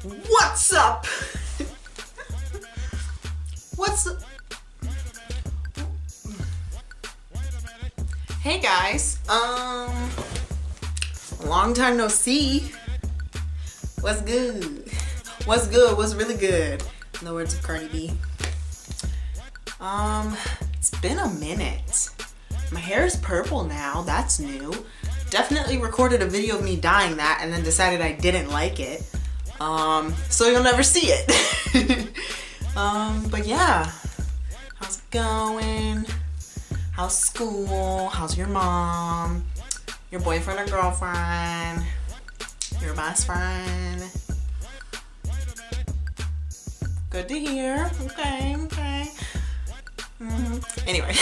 What's up? What's up? Hey guys, long time no see. What's good? What's good? What's really good? In the words of Cardi B. It's been a minute. My hair is purple now. That's new. Definitely recorded a video of me dyeing that and then decided I didn't like it. So you'll never see it. But yeah. How's it going? How's school? How's your mom? Your boyfriend or girlfriend? Your best friend? Good to hear. Okay. Anyway,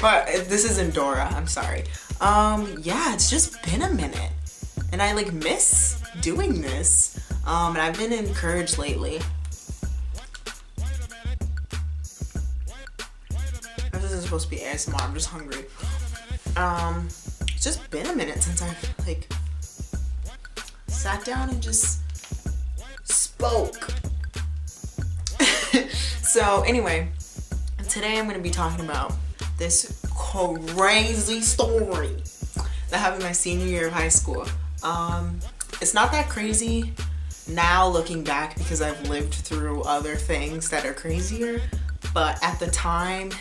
but this isn't Dora. I'm sorry. Yeah, it's just been a minute, and I like miss doing this. And I've been encouraged lately. This isn't supposed to be ASMR. I'm just hungry. It's just been a minute since I've like sat down and just spoke. So anyway, today I'm going to be talking about this crazy story that happened my senior year of high school. It's not that crazy now looking back because I've lived through other things that are crazier, but at the time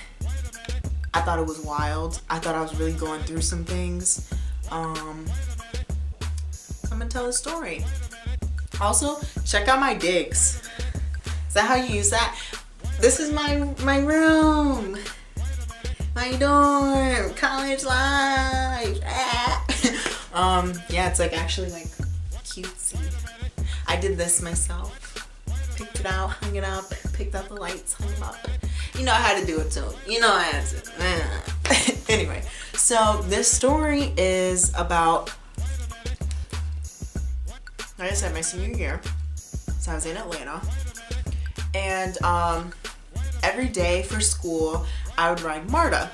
I thought it was wild. I thought I was really going through some things. I'm gonna tell a story. Also, check out my digs. Is that how you use that? This is my room, my dorm, college life. Yeah, it's like actually like cutesy. I did this myself. Picked it out, hung it up, picked out the lights, hung them up. You know how to do it too. You know I had to. Anyway, so this story is about, like I said, my senior year. So I was in Atlanta, and every day for school I would ride MARTA,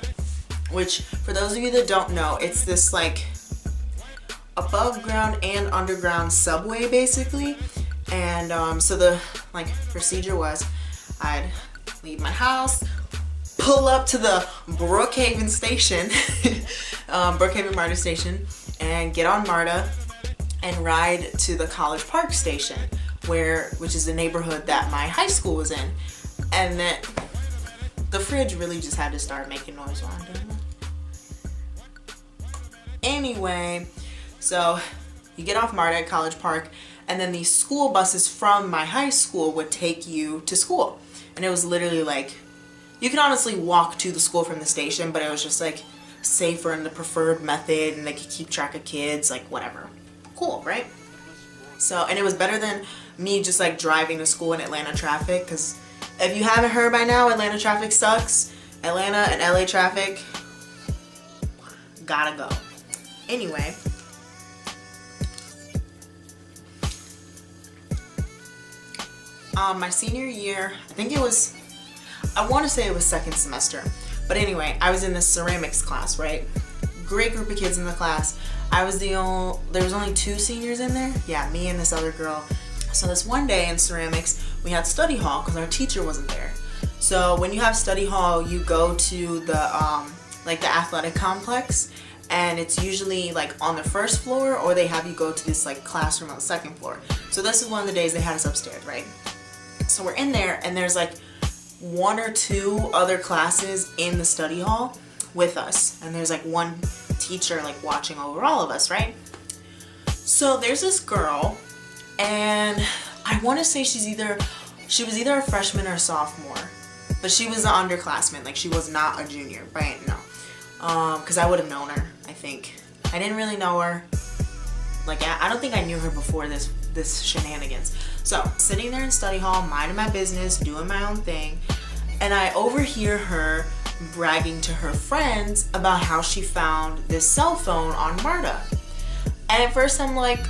which for those of you that don't know, it's this like above ground and underground subway basically. And so the like procedure was I'd leave my house, pull up to the Brookhaven station, Brookhaven MARTA station, and get on MARTA and ride to the College Park station, which is the neighborhood that my high school was in. And then the fridge really just had to start making noise while I'm doing that. Anyway, so you get off MARTA at College Park, and then these school buses from my high school would take you to school. And it was literally like, you can honestly walk to the school from the station, but it was just like safer and the preferred method, and they could keep track of kids, like whatever. Cool, right? So, and it was better than me just like driving to school in Atlanta traffic, because if you haven't heard by now, Atlanta traffic sucks. Atlanta and LA traffic, gotta go. Anyway, my senior year, I think it was, I want to say it was second semester, but anyway, I was in the ceramics class, right? Great group of kids in the class. I was there was only 2 seniors in there. Yeah, me and this other girl. So this one day in ceramics, we had study hall because our teacher wasn't there. So when you have study hall, you go to the like the athletic complex, and it's usually like on the first floor, or they have you go to this like classroom on the second floor. So this is one of the days they had us upstairs, right? So we're in there, and there's like 1 or 2 other classes in the study hall with us, and there's like one teacher like watching over all of us, right? So there's this girl, and I want to say she was either a freshman or a sophomore, but she was an underclassman. Like, she was not a junior, right? No, because I would have known her. I think I didn't really know her. Like, I don't think I knew her before this shenanigans. So sitting there in study hall, minding my business, doing my own thing, and I overhear her bragging to her friends about how she found this cell phone on MARTA. And at first I'm like,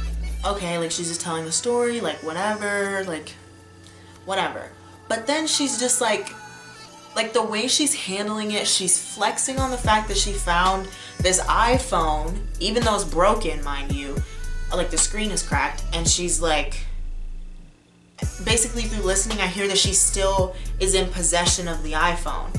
okay, like she's just telling the story, like whatever, like whatever. But then she's just like the way she's handling it, she's flexing on the fact that she found this iPhone, even though it's broken, mind you, like the screen is cracked, and she's like, basically through listening, I hear that she still is in possession of the iPhone.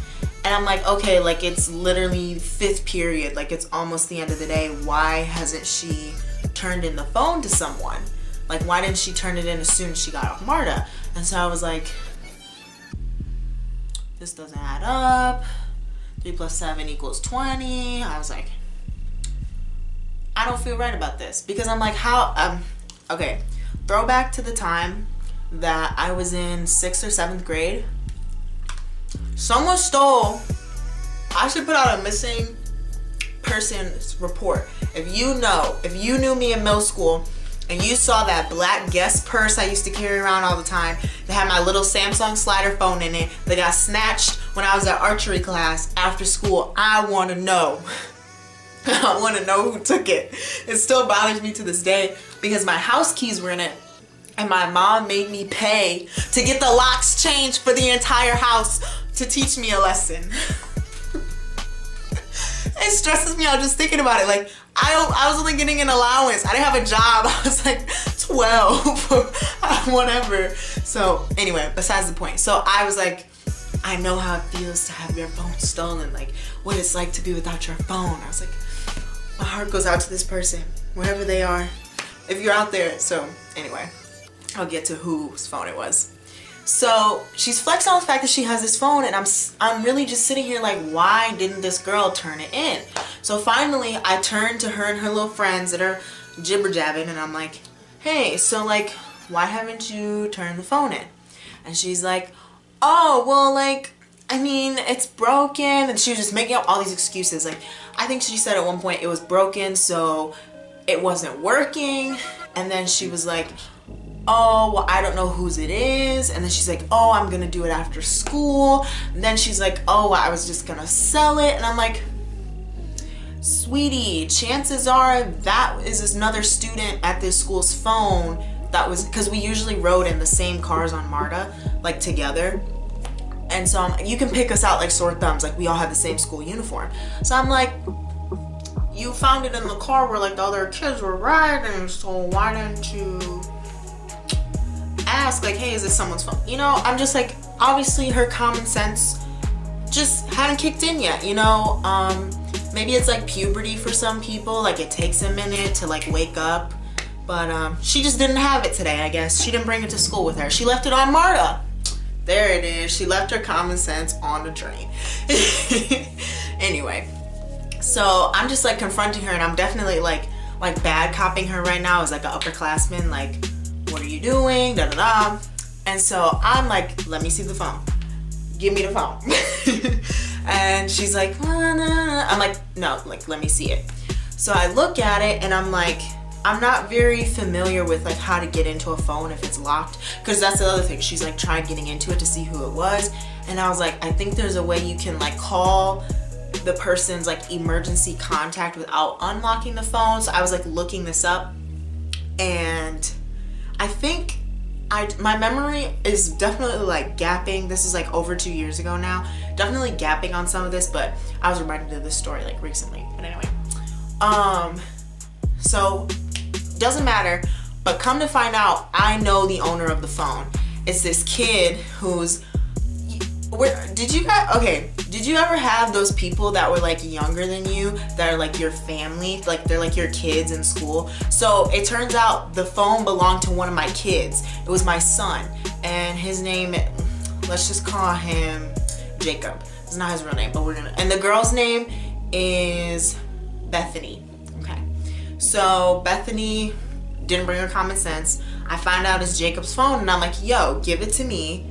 And I'm like, okay, like it's literally 5th period, like it's almost the end of the day. Why hasn't she turned in the phone to someone? Like, why didn't she turn it in as soon as she got off MARTA? And so I was like, this doesn't add up. 3 + 7 = 20. I was like, I don't feel right about this, because I'm like, how, okay, throwback to the time that I was in 6th or 7th grade. Someone stole, I should put out a missing persons report. If you knew me in middle school and you saw that black Guess purse I used to carry around all the time that had my little Samsung slider phone in it that got snatched when I was at archery class after school, I want to know. I want to know who took it. It still bothers me to this day because my house keys were in it. And my mom made me pay to get the locks changed for the entire house to teach me a lesson. It stresses me out just thinking about it. Like, I was only getting an allowance. I didn't have a job. I was like 12, whatever. So anyway, besides the point. So I was like, I know how it feels to have your phone stolen, like what it's like to be without your phone. I was like, my heart goes out to this person, wherever they are, if you're out there. So anyway, I'll get to whose phone it was. So she's flexing on the fact that she has this phone, and I'm really just sitting here like, why didn't this girl turn it in? So finally I turned to her and her little friends that are jibber jabbing, and I'm like, hey, so like, why haven't you turned the phone in? And she's like, oh, well, like, I mean, it's broken. And she was just making up all these excuses. Like, I think she said at one point it was broken, so it wasn't working. And then she was like, oh, well, I don't know whose it is. And then she's like, oh, I'm gonna do it after school. And then she's like, oh, well, I was just gonna sell it. And I'm like, sweetie, chances are that is another student at this school's phone. That was because we usually rode in the same cars on MARTA, like together. And so you can pick us out like sore thumbs, like we all have the same school uniform. So I'm like, you found it in the car where like the other kids were riding, so why didn't you ask like, hey, is this someone's phone? You know, I'm just like, obviously her common sense just hadn't kicked in yet, you know. Maybe it's like puberty for some people, like it takes a minute to like wake up. But she just didn't have it today, I guess. She didn't bring it to school with her. She left it on MARTA. There it is. She left her common sense on the train. Anyway, so I'm just like confronting her, and I'm definitely like bad copying her right now as like an upperclassman. Like, what are you doing? Da da da. And so I'm like, let me see the phone. Give me the phone. And she's like, nah, nah. I'm like, no, like let me see it. So I look at it, and I'm like, I'm not very familiar with like how to get into a phone if it's locked, because that's the other thing. She's like tried getting into it to see who it was, and I was like, I think there's a way you can like call the person's like emergency contact without unlocking the phone. So I was like looking this up, and I think my memory is definitely like gapping. This is like over 2 years ago now, definitely gapping on some of this, but I was reminded of this story like recently. But anyway, so doesn't matter, but come to find out, I know the owner of the phone. It's this kid who's, did you ever have those people that were like younger than you that are like your family, like they're like your kids in school? So it turns out the phone belonged to one of my kids. It was my son, and his name, let's just call him Jacob. It's not his real name, but and the girl's name is Bethany. So Bethany didn't bring her common sense. I find out it's Jacob's phone, and I'm like, yo, give it to me.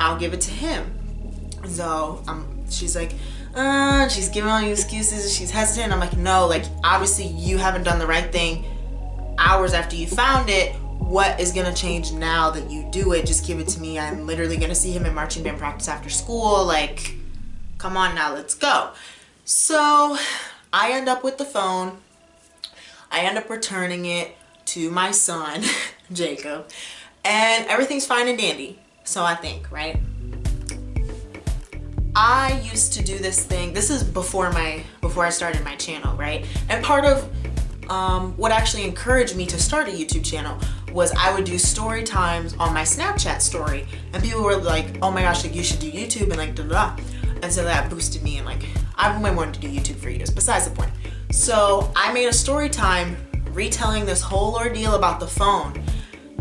I'll give it to him. So she's like, she's giving all these excuses. She's hesitant. I'm like, no, like obviously you haven't done the right thing hours after you found it. What is gonna change now that you do it? Just give it to me. I'm literally gonna see him in marching band practice after school. Like, come on now, let's go. So I end up with the phone. I end up returning it to my son, Jacob, and everything's fine and dandy. So I think, right? I used to do this thing. This is before I started my channel, right? And part of what actually encouraged me to start a YouTube channel was I would do story times on my Snapchat story, and people were like, oh my gosh, like you should do YouTube and like da da da. And so that boosted me, and like I've been wanting to do YouTube for years, besides the point. So I made a story time retelling this whole ordeal about the phone.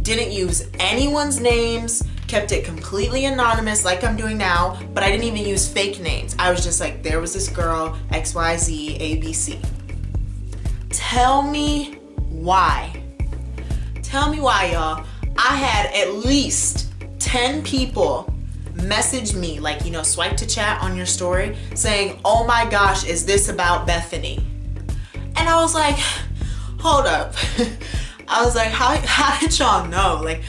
Didn't use anyone's names, kept it completely anonymous like I'm doing now, but I didn't even use fake names. I was just like, there was this girl, XYZ, ABC. Tell me why. Tell me why, y'all. I had at least 10 people message me, like, you know, swipe to chat on your story saying, oh my gosh, is this about Bethany? And I was like, hold up. I was like, how did y'all know? Like,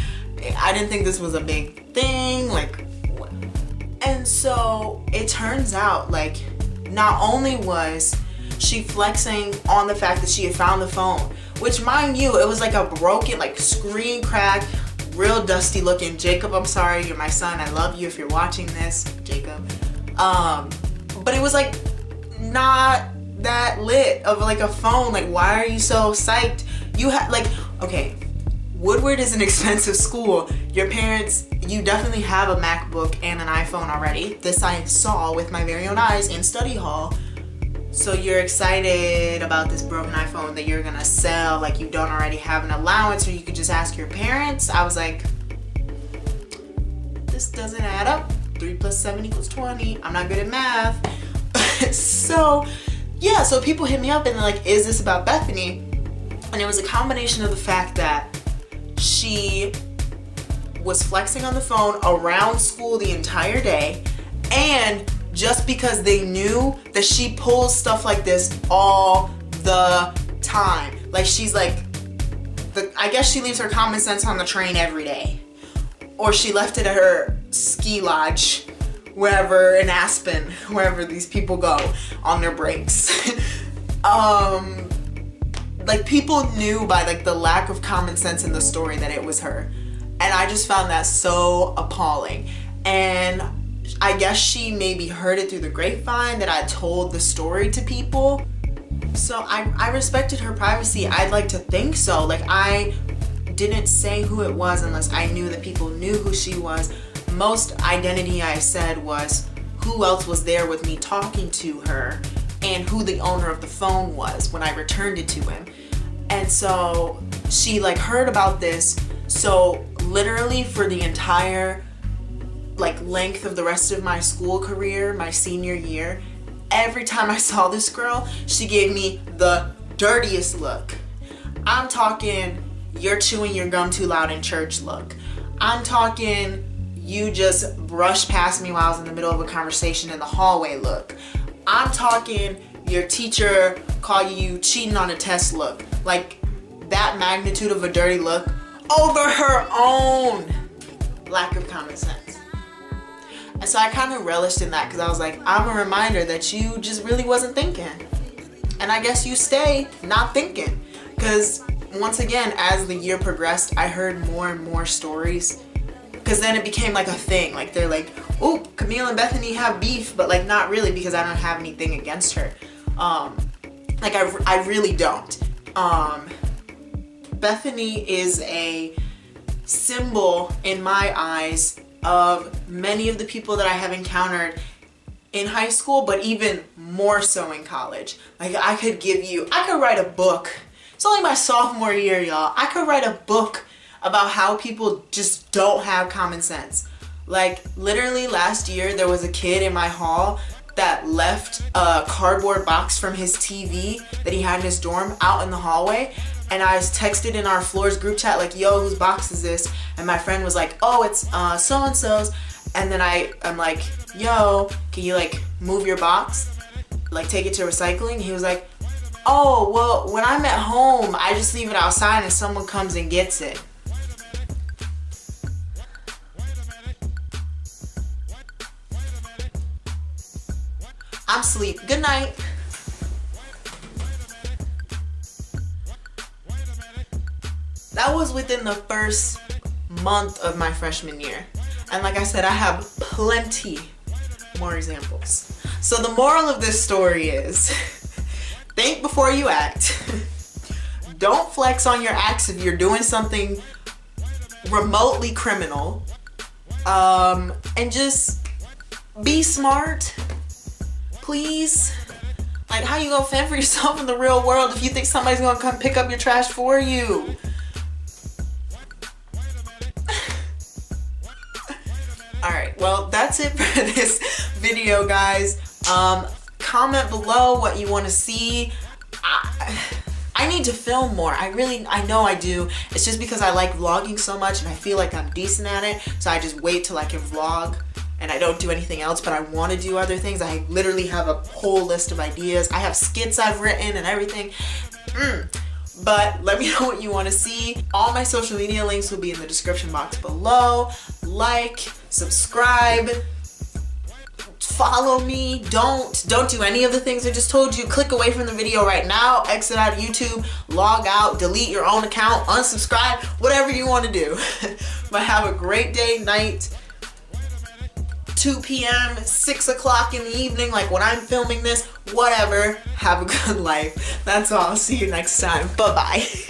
I didn't think this was a big thing. Like, what? And so it turns out, like, not only was she flexing on the fact that she had found the phone, which, mind you, it was like a broken, like, screen crack, real dusty looking. Jacob, I'm sorry, you're my son. I love you if you're watching this, Jacob. But it was like not that lit of like a phone. Like, why are you so psyched? You have, like, okay, Woodward is an expensive school. Your parents, you definitely have a MacBook and an iPhone already. This I saw with my very own eyes in study hall. So you're excited about this broken iPhone that you're gonna sell, like you don't already have an allowance, or you could just ask your parents. I was like, this doesn't add up. 3 + 7 = 20. I'm not good at math. So yeah, so people hit me up and they're like, is this about Bethany? And it was a combination of the fact that she was flexing on the phone around school the entire day, and just because they knew that she pulls stuff like this all the time. Like, she's like, I guess she leaves her common sense on the train every day. Or she left it at her ski lodge, wherever in Aspen, wherever these people go on their breaks. Like, people knew by like the lack of common sense in the story that it was her. And I just found that so appalling. And I guess she maybe heard it through the grapevine that I told the story to people. So I respected her privacy. I'd like to think so. Like, I didn't say who it was unless I knew that people knew who she was. Most identity I said was who else was there with me talking to her and who the owner of the phone was when I returned it to him. And so she like heard about this. So literally for the entire like length of the rest of my school career, my senior year, every time I saw this girl, she gave me the dirtiest look. I'm talking, you're chewing your gum too loud in church look. I'm talking, you just brushed past me while I was in the middle of a conversation in the hallway look. I'm talking, your teacher called you cheating on a test look. Like, that magnitude of a dirty look over her own lack of common sense. And so I kind of relished in that, because I was like, I'm a reminder that you just really wasn't thinking. And I guess you stay not thinking, because once again, as the year progressed, I heard more and more stories, because then it became like a thing. Like, they're like, oh, Camille and Bethany have beef, but like not really, because I don't have anything against her. Like, I really don't. Bethany is a symbol in my eyes of many of the people that I have encountered in high school, but even more so in college. Like, I could write a book. It's only my sophomore year, y'all. I could write a book about how people just don't have common sense. Like, literally last year, there was a kid in my hall that left a cardboard box from his TV that he had in his dorm out in the hallway. And I texted in our floors group chat like, yo, whose box is this? And my friend was like, oh, it's so-and-so's. And then I'm like, yo, can you like move your box? Like, take it to recycling? He was like, oh, well, when I'm at home, I just leave it outside and someone comes and gets it. I'm asleep. Good night. That was within the first month of my freshman year. And like I said, I have plenty more examples. So the moral of this story is, think before you act. Don't flex on your acts if you're doing something remotely criminal. And just be smart, please. Like, how you gonna fend for yourself in the real world if you think somebody's gonna come pick up your trash for you? Alright, well, that's it for this video, guys. Comment below what you want to see. I need to film more. I know I do. It's just because I like vlogging so much and I feel like I'm decent at it. So I just wait till I can vlog and I don't do anything else, but I want to do other things. I literally have a whole list of ideas. I have skits I've written and everything. But let me know what you want to see. All my social media links will be in the description box below. Like, subscribe, follow me. Don't do any of the things I just told you. Click away from the video right now, exit out of YouTube, log out, delete your own account, unsubscribe, whatever you want to do. But have a great day, night, 2 p.m., 6 o'clock in the evening, like when I'm filming this, whatever. Have a good life. That's all. I'll see you next time. Bye-bye.